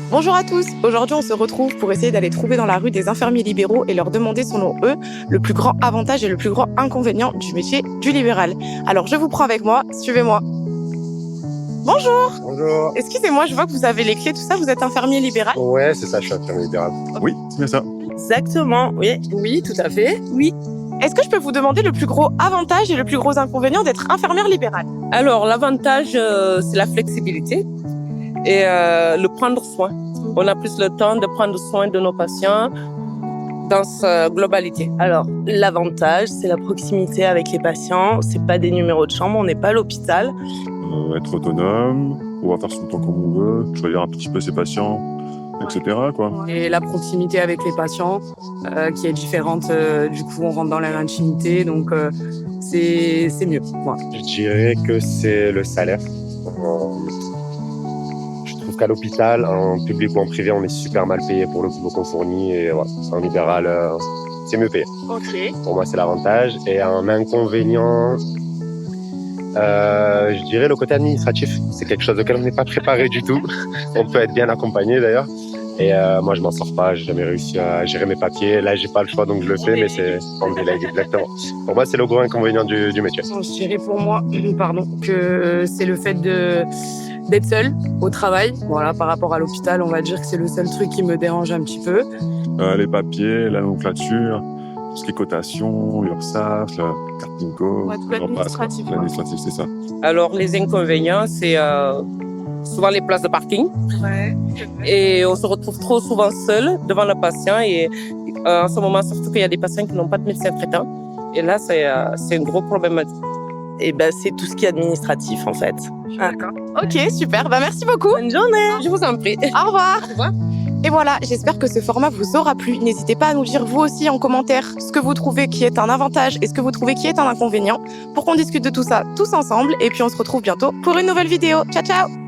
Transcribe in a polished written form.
Bonjour à tous, aujourd'hui on se retrouve pour essayer d'aller trouver dans la rue des infirmiers libéraux et leur demander selon eux le plus grand avantage et le plus grand inconvénient du métier du libéral. Alors je vous prends avec moi, suivez-moi. Bonjour. Bonjour. Excusez-moi, je vois que vous avez les clés, tout ça, vous êtes infirmier libéral? Ouais, c'est ça, je suis infirmier libéral. Oui, c'est bien ça. Exactement, oui. Oui, tout à fait. Oui. Est-ce que je peux vous demander le plus gros avantage et le plus gros inconvénient d'être infirmière libérale? Alors, l'avantage, c'est la flexibilité et le prendre soin. On a plus le temps de prendre soin de nos patients dans sa globalité. Alors, l'avantage, c'est la proximité avec les patients. C'est pas des numéros de chambre, on n'est pas à l'hôpital. Être autonome, pouvoir faire son temps comme on veut, choisir un petit peu ses patients, etc. quoi. Et la proximité avec les patients qui est différente, du coup on rentre dans leur intimité, donc c'est mieux. Voilà. Je dirais que c'est le salaire. Je trouve qu'à l'hôpital, en public ou en privé, on est super mal payé pour le boulot qu'on fournit. Et voilà, en libéral, c'est mieux payé. Ok. Pour moi, c'est l'avantage. Et un inconvénient, je dirais le côté administratif. C'est quelque chose auquel on n'est pas préparé du tout. On peut être bien accompagné d'ailleurs. Et moi, je m'en sors pas. J'ai jamais réussi à gérer mes papiers. Là, j'ai pas le choix, donc je le fais, mais c'est en délègue, exactement. Pour moi, c'est le gros inconvénient du métier. Je dirais pour moi, que c'est le fait d'être seule au travail. Voilà, par rapport à l'hôpital, on va dire que c'est le seul truc qui me dérange un petit peu. Les papiers, la nomenclature, tout ce qui est cotation, l'URSSAF, la carte PINCO. Ouais, tout l'administratif, quoi. L'administratif, c'est ça. Alors, les inconvénients, c'est souvent les places de parking. Ouais. Et on se retrouve trop souvent seul devant le patient. Et en ce moment, surtout qu'il y a des patients qui n'ont pas de médecin traitant. Et là, c'est un gros problème. Et ben, c'est tout ce qui est administratif, en fait. D'accord. Ok, super. Bah, merci beaucoup. Bonne journée! Je vous en prie. Au revoir. Au revoir. Et voilà, j'espère que ce format vous aura plu. N'hésitez pas à nous dire vous aussi en commentaire ce que vous trouvez qui est un avantage et ce que vous trouvez qui est un inconvénient pour qu'on discute de tout ça tous ensemble. Et puis on se retrouve bientôt pour une nouvelle vidéo. Ciao, ciao!